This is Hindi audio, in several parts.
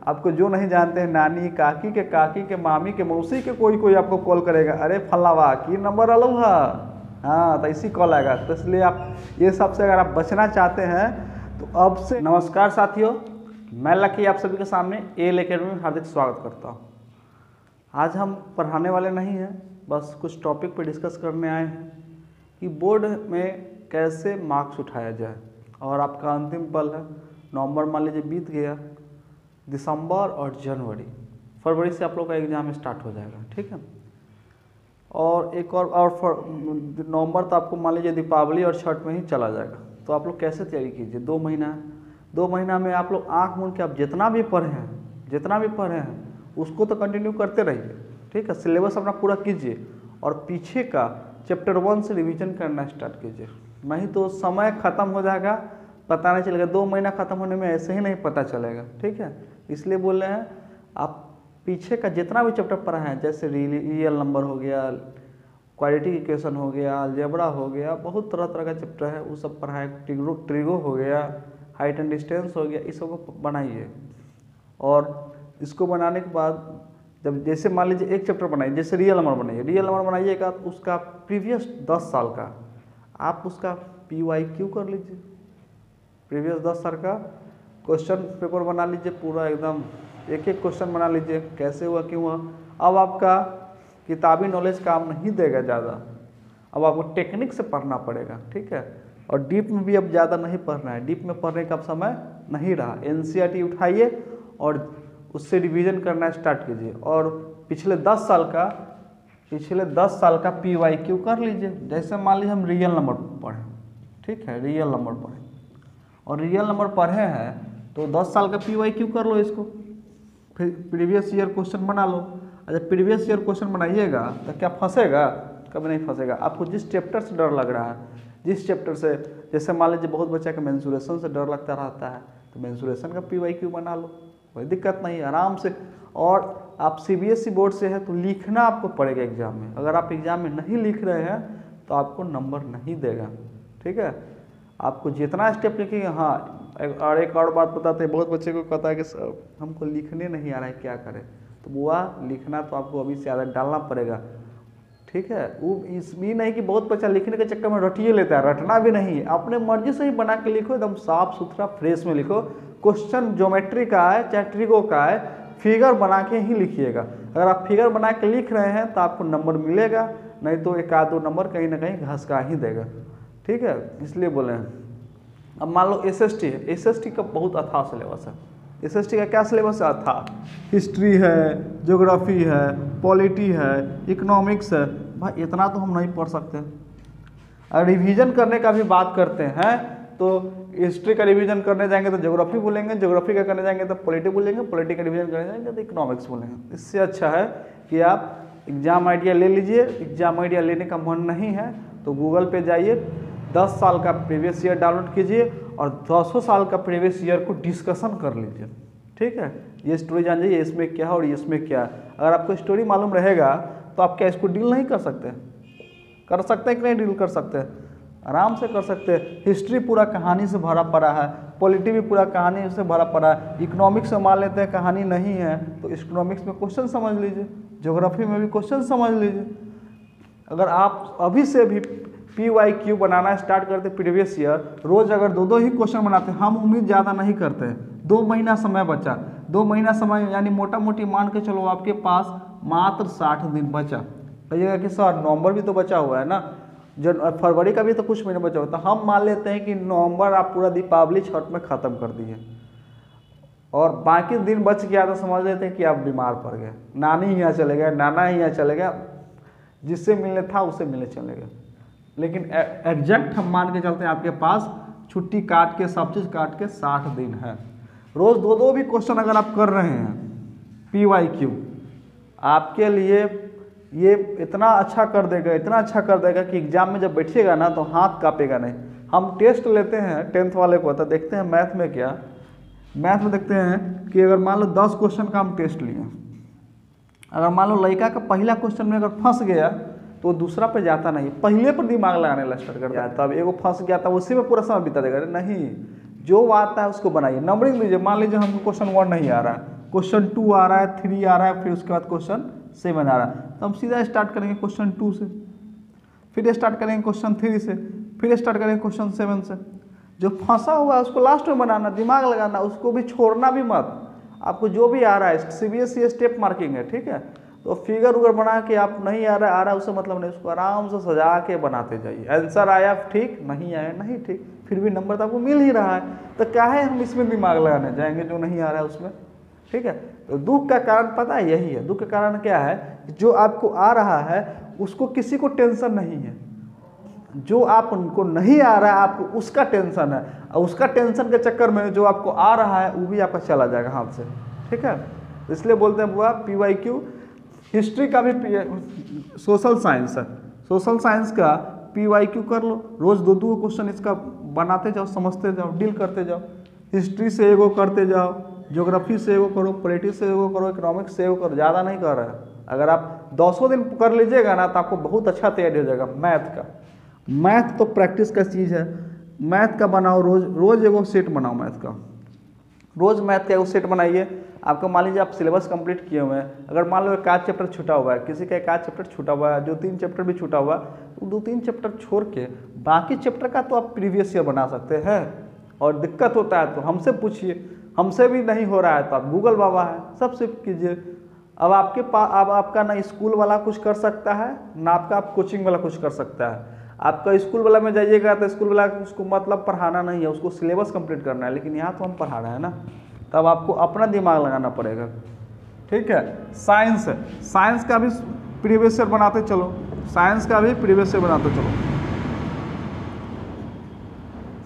आपको जो नहीं जानते हैं, नानी काकी के मामी के मौसी के कोई आपको कॉल करेगा, अरे फलावा की नंबर अलू है, हाँ तो इसी कॉल आएगा। तो इसलिए आप ये सब से अगर आप बचना चाहते हैं तो अब से। नमस्कार साथियों, मैं लकी आप सभी के सामने एल एकेडमी में हार्दिक स्वागत करता हूँ। आज हम पढ़ाने वाले नहीं हैं, बस कुछ टॉपिक पर डिस्कस करने आए हैं कि बोर्ड में कैसे मार्क्स उठाया जाए। और आपका अंतिम पल है, नवंबर मान लीजिए बीत गया, दिसंबर और फरवरी से आप लोग का एग्ज़ाम स्टार्ट हो जाएगा, ठीक है। और एक और नवंबर तो आपको मान लीजिए दीपावली और छठ में ही चला जाएगा। तो आप लोग कैसे तैयारी कीजिए, 2 महीना है, 2 महीना में आप लोग आँख मूंद के आप जितना भी पढ़े हैं उसको तो कंटिन्यू करते रहिए, ठीक है। सिलेबस अपना पूरा कीजिए और पीछे का चैप्टर 1 से रिवीजन करना स्टार्ट कीजिए, नहीं तो समय ख़त्म हो जाएगा, पता नहीं चलेगा। 2 महीना ख़त्म होने में ऐसे ही नहीं पता चलेगा, ठीक है। इसलिए बोल रहे हैं आप पीछे का जितना भी चैप्टर पढ़ा है, जैसे रियल नंबर हो गया, क्वाड्रेटिक इक्वेशन हो गया, अलजेब्रा हो गया, बहुत तरह तरह का चैप्टर है, वो सब पढ़ाए। ट्रिगो हो गया, हाइट एंड डिस्टेंस हो गया, इस सब को बनाइए। और इसको बनाने के बाद जब जैसे मान लीजिए एक चैप्टर बनाइए, जैसे रियल नंबर बनाइएगा, तो उसका प्रीवियस 10 साल का आप उसका PYQ कर लीजिए, प्रीवियस 10 साल का क्वेश्चन पेपर बना लीजिए, पूरा एकदम एक क्वेश्चन बना लीजिए, कैसे हुआ क्यों हुआ। अब आपका किताबी नॉलेज काम नहीं देगा ज़्यादा, अब आपको टेक्निक से पढ़ना पड़ेगा, ठीक है। और डीप में भी अब ज़्यादा नहीं पढ़ना है, डीप में पढ़ने का अब समय नहीं रहा। NCERT उठाइए और उससे रिवीजन करना स्टार्ट कीजिए। और पिछले 10 साल का PYQ कर लीजिए। जैसे मान लीजिए हम रियल नंबर पढ़ें, ठीक है, रियल नंबर पढ़ें और रियल नंबर पढ़े हैं तो 10 साल का PYQ कर लो इसको, फिर प्रीवियस ईयर क्वेश्चन बना लो। अच्छा, प्रीवियस ईयर क्वेश्चन बनाइएगा तो क्या फंसेगा? कभी नहीं फंसेगा। आपको जिस चैप्टर से डर लग रहा है, जिस चैप्टर से, जैसे मान लीजिए बहुत बच्चा का मेंसुरेशन से डर लगता रहता है, तो मेंसुरेशन का PYQ बना लो, कोई दिक्कत नहीं है, आराम से। और आप CBSE बोर्ड से है तो लिखना आपको पड़ेगा एग्जाम में। अगर आप एग्जाम में नहीं लिख रहे हैं तो आपको नंबर नहीं देगा, ठीक है। आपको जितना स्टेप लिखिएगा। हाँ, और एक और बात बताते हैं, बहुत बच्चे को पता है कि सर हमको लिखने नहीं आ रहा है, क्या करें? तो बुआ लिखना तो आपको अभी से आदत डालना पड़ेगा, ठीक है। वो इसमें नहीं कि बहुत बच्चा लिखने के चक्कर में रटिए लेता है, रटना भी नहीं है, अपने मर्जी से ही बना के लिखो, एकदम साफ सुथरा फ्रेश में लिखो। क्वेश्चन ज्योमेट्री का है चाहे ट्रिगो का है, फिगर बना के ही लिखिएगा। अगर आप फिगर बना के लिख रहे हैं तो आपको नंबर मिलेगा, नहीं तो 1-2 नंबर कहीं ना कहीं घसका ही देगा, ठीक है। इसलिए बोले हैं। अब मान लो SST है, SST का बहुत अथाह सिलेबस है। SST का क्या सिलेबस है? अथाह। हिस्ट्री है, ज्योग्राफी है, पॉलिटी है, इकोनॉमिक्स है। भाई इतना तो हम नहीं पढ़ सकते। अगर रिवीजन करने का भी बात करते हैं तो हिस्ट्री का रिवीजन करने जाएंगे तो ज्योग्राफी बोलेंगे, ज्योग्राफी का करने जाएंगे तो पॉलिटी बोलेंगे, पॉलिटी का रिवीजन करने जाएंगे तो इकोनॉमिक्स बोलेंगे। इससे अच्छा है कि आप एग्जाम आइडिया ले लीजिए। एग्जाम आइडिया लेने का मन नहीं है तो गूगल पे जाइए, 10 साल का प्रीवियस ईयर डाउनलोड कीजिए और 200 साल का प्रीवियस ईयर को डिस्कशन कर लीजिए, ठीक है। ये स्टोरी जान जाइए, इसमें क्या है और इसमें क्या है। अगर आपको स्टोरी मालूम रहेगा तो आप क्या इसको डील नहीं कर सकते? कर सकते हैं कि नहीं डील कर सकते हैं? आराम से कर सकते हैं। हिस्ट्री पूरा कहानी से भरा पड़ा है, पॉलिटी भी पूरा कहानी से भरा पड़ा है। इकोनॉमिक्स में मान लेते हैं कहानी नहीं है तो इकोनॉमिक्स में क्वेश्चन समझ लीजिए, ज्योग्राफी में भी क्वेश्चन समझ लीजिए। अगर आप अभी से भी PYQ बनाना स्टार्ट करते प्रीवियस ईयर, रोज़ अगर 2-2 ही क्वेश्चन बनाते, हम उम्मीद ज़्यादा नहीं करते हैं, 2 महीना समय बचा, 2 महीना समय यानी मोटा मोटी मान के चलो आपके पास मात्र 60 दिन बचा। कहिएगा कि सर नवंबर भी तो बचा हुआ है ना, फरवरी का भी तो कुछ महीने बचा हुआ। तो हम मान लेते हैं कि नवंबर आप पूरा दीपावली छठ में ख़त्म कर दिए और बाकी दिन बच गया तो समझ लेते हैं कि आप बीमार पड़ गए, नानी यहाँ चले गए, नाना यहाँ चले गए, जिससे मिलने था उससे मिलने चले गए। लेकिन एग्जैक्ट हम मान के चलते हैं आपके पास छुट्टी काट के सब चीज़ काट के 60 दिन है। रोज़ 2-2 भी क्वेश्चन अगर आप कर रहे हैं PYQ, आपके लिए ये इतना अच्छा कर देगा कि एग्जाम में जब बैठिएगा ना तो हाथ कांपेगा नहीं। हम टेस्ट लेते हैं 10th वाले को, तो देखते हैं मैथ में क्या, मैथ में देखते हैं कि अगर मान लो 10 क्वेश्चन का हम टेस्ट लिए, अगर मान लो लड़का का पहला क्वेश्चन में अगर फंस गया तो दूसरा पे जाता नहीं, पहले पर दिमाग लगाने स्टार्ट करता है। तब एगो फंस गया था उसी में पूरा समय बिता देगा। नहीं, जो आता है उसको बनाइए, नंबरिंग लीजिए। मान लीजिए हमको क्वेश्चन 1 नहीं आ रहा है क्वेश्चन 2 आ रहा है, 3 आ रहा है, फिर उसके बाद क्वेश्चन 7 आ रहा है, तो हम सीधा स्टार्ट करेंगे क्वेश्चन 2 से, फिर स्टार्ट करेंगे क्वेश्चन 3 से, फिर स्टार्ट करेंगे क्वेश्चन 7 से। जो फंसा हुआ है उसको लास्ट में बनाना, दिमाग लगाना, उसको भी छोड़ना भी मत। आपको जो भी आ रहा है CBSE स्टेप मार्किंग है, ठीक है, तो फिगर उगर बना के आप नहीं आ रहा है उससे मतलब नहीं, उसको आराम से सजा के बनाते जाइए। आंसर आया ठीक, नहीं आया नहीं ठीक, फिर भी नंबर तो आपको मिल ही रहा है, तो क्या है हम इसमें दिमाग लगाने जाएंगे जो नहीं आ रहा है उसमें, ठीक है। तो दुख का कारण पता है यही है, दुख का कारण क्या है, जो आपको आ रहा है उसको किसी को टेंशन नहीं है, जो आप उनको नहीं आ रहा है आपको उसका टेंशन है, और उसका टेंशन के चक्कर में जो आपको आ रहा है वो भी आपका चला जाएगा हाथ से, ठीक है। इसलिए बोलते हैं बुआ PYQ। हिस्ट्री का भी सोशल साइंस है, सोशल साइंस का PYQ कर लो, रोज 2-2 क्वेश्चन इसका बनाते जाओ, समझते जाओ, डील करते जाओ। हिस्ट्री से एगो करते जाओ, ज्योग्राफी से एगो करो, पॉलिटिक्स से एगो करो, इकोनॉमिक्स से एगो करो, ज़्यादा नहीं कर रहा है। अगर आप 200 दिन कर लीजिएगा ना तो आपको बहुत अच्छा तैयारी हो जाएगा मैथ का। मैथ तो प्रैक्टिस का चीज़ है, मैथ का बनाओ, रोज एगो सेट बनाओ मैथ का, रोज मैथ का एगो सेट बनाइए। आपको मान लीजिए आप सिलेबस कंप्लीट किए हुए हैं, अगर मान लो एक आध चैप्टर छूटा हुआ है, किसी का एक आध चैप्टर छूटा हुआ है, जो 3 चैप्टर भी छूटा हुआ है, तो 2-3 चैप्टर छोड़ के बाकी चैप्टर का तो आप प्रीवियस ईयर बना सकते हैं। और दिक्कत होता है तो हमसे पूछिए, हमसे भी नहीं हो रहा है तो आप गूगल बाबा है, सबसे कीजिए। अब आपके पास अब आपका ना स्कूल वाला कुछ कर सकता है ना आपका आप कोचिंग वाला कुछ कर सकता है। आपका स्कूल वाला में जाइएगा तो स्कूल वाला उसको मतलब पढ़ाना नहीं है, उसको सिलेबस कंप्लीट करना है, लेकिन यहाँ तो हम पढ़ा रहे हैं ना, तब आपको अपना दिमाग लगाना पड़ेगा, ठीक है। साइंस है, साइंस का भी प्रीवियस ईयर बनाते चलो, साइंस का भी प्रीवियस ईयर बनाते चलो।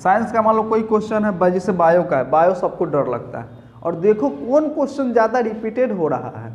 साइंस का मान लो कोई क्वेश्चन है जैसे बायो का है, बायो सबको डर लगता है, और देखो कौन क्वेश्चन ज़्यादा रिपीटेड हो रहा है।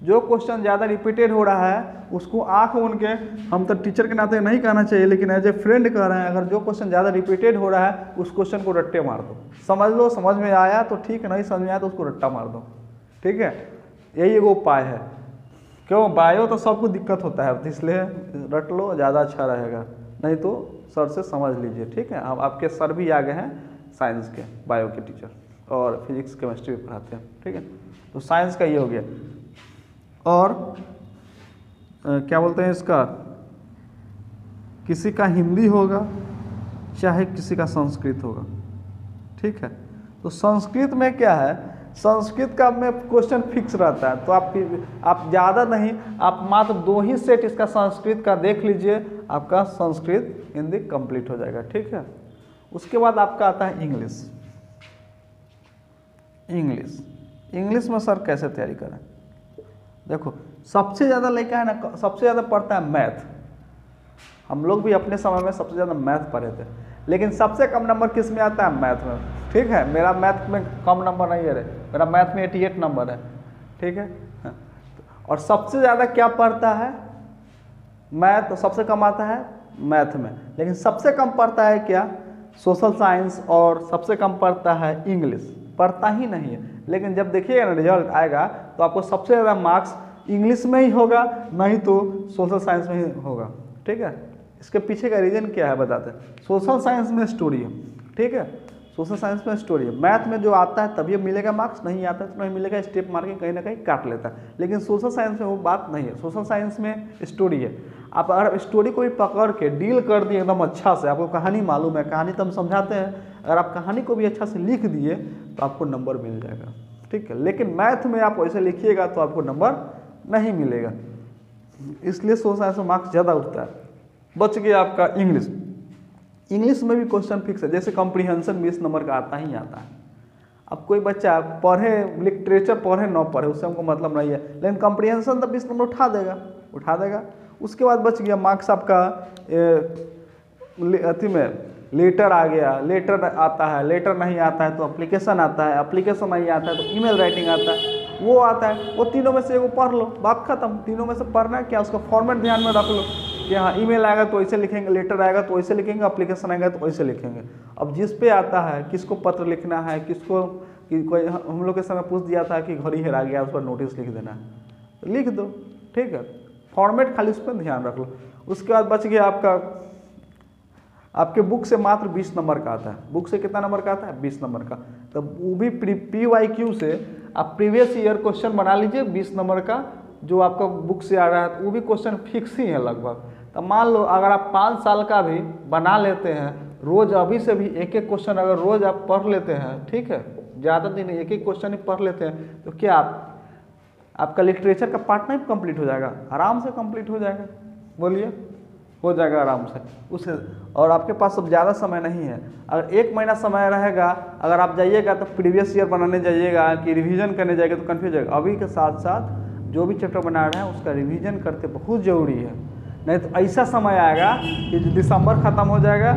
जो क्वेश्चन ज़्यादा रिपीटेड हो रहा है उसको आँख मूंद के, हम तो टीचर के नाते नहीं कहना चाहिए लेकिन एज ए फ्रेंड कह रहे हैं, अगर जो क्वेश्चन ज़्यादा रिपीटेड हो रहा है उस क्वेश्चन को रट्टे मार दो, समझ लो, समझ में आया तो ठीक, नहीं समझ में आया तो उसको रट्टा मार दो, ठीक है। यही एगो उपाय है। क्यों, बायो तो सबको दिक्कत होता है, इसलिए रट लो, ज़्यादा अच्छा रहेगा, नहीं तो सर से समझ लीजिए, ठीक है। अब आपके सर भी आ गए हैं साइंस के, बायो के टीचर, और फिजिक्स केमिस्ट्री भी पढ़ाते हैं, ठीक है। तो साइंस का ये हो गया। और क्या बोलते हैं इसका, किसी का हिंदी होगा चाहे किसी का संस्कृत होगा, ठीक है। तो संस्कृत में क्या है, संस्कृत का में क्वेश्चन फिक्स रहता है, तो आप ज़्यादा नहीं, आप मात्र 2 ही सेट इसका संस्कृत का देख लीजिए, आपका संस्कृत हिंदी कंप्लीट हो जाएगा, ठीक है। उसके बाद आपका आता है इंग्लिश। इंग्लिश में सर कैसे तैयारी करें, देखो सबसे ज़्यादा लेकर है ना, सबसे ज़्यादा पढ़ता है मैथ। हम लोग भी अपने समय में सबसे ज़्यादा मैथ पढ़े थे, लेकिन सबसे कम नंबर किस में आता है, मैथ में, ठीक है। मेरा मैथ में कम नंबर नहीं है रे, मेरा मैथ में 88 नंबर है, ठीक है। और सबसे ज़्यादा क्या पढ़ता है, मैथ, तो सबसे कम आता है मैथ में, लेकिन सबसे कम पढ़ता है क्या, सोशल साइंस, और सबसे कम पढ़ता है इंग्लिश, पढ़ता ही नहीं है। लेकिन जब देखिएगा ना रिजल्ट आएगा तो आपको सबसे ज़्यादा मार्क्स इंग्लिश में ही होगा, नहीं तो सोशल साइंस में ही होगा, ठीक है। इसके पीछे का रीज़न क्या है बताते हैं। सोशल साइंस में स्टोरी है, ठीक है, सोशल साइंस में स्टोरी है। मैथ में जो आता है तभी मिलेगा मार्क्स, नहीं आता है तो नहीं मिलेगा, स्टेप मार्किंग कहीं ना कहीं काट लेता है। लेकिन सोशल साइंस में वो बात नहीं है, सोशल साइंस में स्टोरी है। आप अगर स्टोरी को भी पकड़ के डील कर दिए एकदम अच्छा से, आपको कहानी मालूम है, कहानी तो हम समझाते हैं, अगर आप कहानी को भी अच्छा से लिख दिए तो आपको नंबर मिल जाएगा, ठीक है। लेकिन मैथ में आप वैसे लिखिएगा तो आपको नंबर नहीं मिलेगा, इसलिए सोशल साइंस में मार्क्स ज़्यादा उठता है। बच गया आपका इंग्लिश। इंग्लिश में भी क्वेश्चन फिक्स है, जैसे कॉम्प्रीहेंशन 20 नंबर का आता ही आता है। अब कोई बच्चा पढ़े, लिटरेचर पढ़े न पढ़े उससे हमको मतलब नहीं है, लेकिन कॉम्प्रीहेंशन तो 20 नंबर उठा देगा। उसके बाद बच गया मार्क्स आपका अथी में लेटर आ गया, लेटर आता है, लेटर नहीं आता है तो एप्लीकेशन आता है, एप्लीकेशन नहीं आता है तो ईमेल राइटिंग आता है, वो आता है। वो तीनों में से एगो पढ़ लो, बात खत्म। तीनों में से पढ़ना है क्या, उसका फॉर्मेट ध्यान में रख लो कि हाँ ईमेल आएगा तो ऐसे लिखेंगे, लेटर आएगा तो ऐसे लिखेंगे, एप्लीकेशन आएगा तो ऐसे लिखेंगे। अब जिस पे आता है, किसको पत्र लिखना है, किसको कोई हम लोग के समय पूछ दिया था कि घड़ी हेरा गया, उस पर नोटिस लिख देना है, तो लिख दो, ठीक है। फॉर्मेट खाली उस पर ध्यान रख लो। उसके बाद बच गया आपके बुक से मात्र 20 नंबर का आता है। बुक से कितना नंबर का आता है, 20 नंबर का। तो वो भी PYQ से आप प्रीवियस ईयर क्वेश्चन बना लीजिए 20 नंबर का, जो आपका बुक से आ रहा है, वो भी क्वेश्चन फिक्स ही है लगभग। तो मान लो अगर आप 5 साल का भी बना लेते हैं, रोज अभी से भी एक एक क्वेश्चन अगर रोज आप पढ़ लेते हैं, ठीक है, ज़्यादा दिन एक एक क्वेश्चन ही पढ़ लेते हैं, तो क्या आपका लिटरेचर का पार्ट नहीं कंप्लीट हो जाएगा? आराम से कंप्लीट हो जाएगा, बोलिए, हो जाएगा आराम से उसे। और आपके पास अब ज़्यादा समय नहीं है, अगर 1 महीना समय रहेगा, अगर आप जाइएगा तो प्रीवियस ईयर बनाने जाइएगा कि रिवीजन करने जाइएगा तो कन्फ्यूज जाएगा। अभी के साथ साथ जो भी चैप्टर बना रहे हैं उसका रिवीजन करते बहुत ज़रूरी है, नहीं तो ऐसा समय आएगा कि दिसंबर ख़त्म हो जाएगा,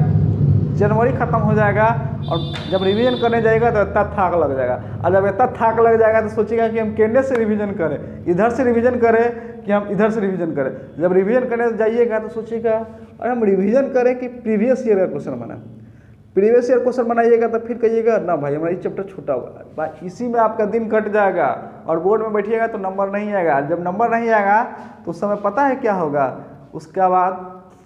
जनवरी ख़त्म हो जाएगा, और जब रिवीजन करने जाएगा तो इतना थाक लग जाएगा। और जब इतना थाक लग जाएगा तो सोचेगा कि हम केंद्र से रिवीजन करें, इधर से रिवीजन करें कि हम इधर से रिवीजन करें। जब रिवीजन करने जाइएगा तो सोचिएगा अरे हम रिवीजन करें कि प्रीवियस ईयर का क्वेश्चन बनाए। प्रीवियस ईयर क्वेश्चन बनाइएगा तो फिर कहिएगा ना भाई हमारा ये चैप्टर छोटा हुआ, इसी में आपका दिन कट जाएगा और बोर्ड में बैठिएगा तो नंबर नहीं आएगा। जब नंबर नहीं आएगा तो उस समय पता है क्या होगा, उसके बाद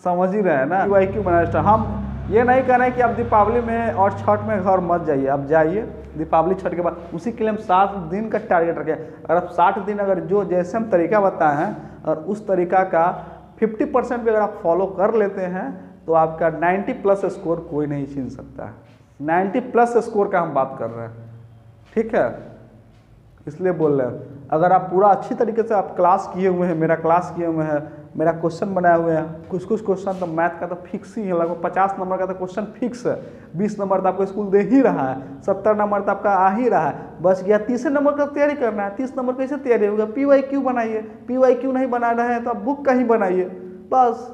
समझ ही रहे हैं ना, PYQ बनाना। हम ये नहीं कह रहे हैं कि आप दीपावली में और छठ में घर मत जाइए, आप जाइए दीपावली छठ के बाद, उसी के लिए हम 7 दिन का टारगेट रखें। अगर आप 60 दिन अगर जो जैसे हम तरीका बताए हैं और उस तरीका का 50% भी अगर आप फॉलो कर लेते हैं तो आपका 90+ स्कोर कोई नहीं छीन सकता है। 90+ स्कोर का हम बात कर रहे हैं, ठीक है, इसलिए बोल रहे हैं। अगर आप पूरा अच्छी तरीके से आप क्लास किए हुए हैं, मेरा क्लास किए हुए हैं, मेरा क्वेश्चन बनाए हुए हैं, कुछ कुछ क्वेश्चन तो मैथ का तो फिक्स ही है, लगभग 50 नंबर का तो क्वेश्चन फिक्स है, 20 नंबर तो आपको स्कूल दे ही रहा है, 70 नंबर तो आपका आ ही रहा है, बच गया 30 नंबर का तैयारी करना है। 30 नंबर कैसे तैयारी होगा? PYQ बनाइए, PYQ नहीं बना रहे हैं तो आप बुक का ही बनाइए, बस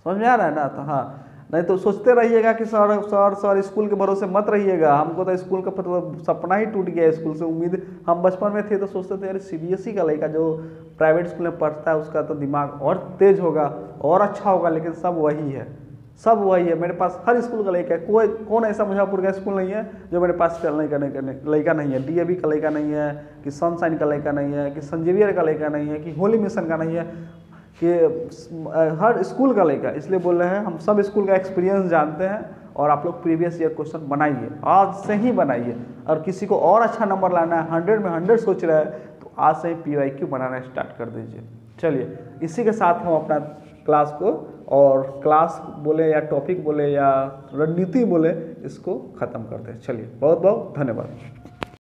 समझ में आ रहा है ना। तो हाँ, नहीं तो सोचते रहिएगा कि सर स्कूल के भरोसे मत रहिएगा। हमको तो स्कूल का सपना ही टूट गया, स्कूल से उम्मीद। हम बचपन में थे तो सोचते थे यार CBSE का लड़का जो प्राइवेट स्कूल में पढ़ता है उसका तो दिमाग और तेज होगा और अच्छा होगा, लेकिन सब वही है, सब वही है। मेरे पास हर स्कूल का लड़का है, कौन ऐसा मुजफ्फरपुर का स्कूल नहीं है जो मेरे पास चलने का लड़का नहीं है, DAV का लड़का नहीं है, कि सनशाइन का लड़का नहीं है, कि संजीवियर का लड़का नहीं है, कि होली मिशन का नहीं है, कि हर स्कूल का लड़का। इसलिए बोल रहे हैं हम सब स्कूल का एक्सपीरियंस जानते हैं। और आप लोग प्रीवियस ईयर क्वेश्चन बनाइए, आज से ही बनाइए। और किसी को और अच्छा नंबर लाना है, 100 में 100 सोच रहा है, तो आज से ही PYQ बनाना स्टार्ट कर दीजिए। चलिए, इसी के साथ हम अपना क्लास को, और क्लास बोले या टॉपिक बोले या रणनीति बोले, इसको ख़त्म करते हैं। चलिए, बहुत बहुत धन्यवाद।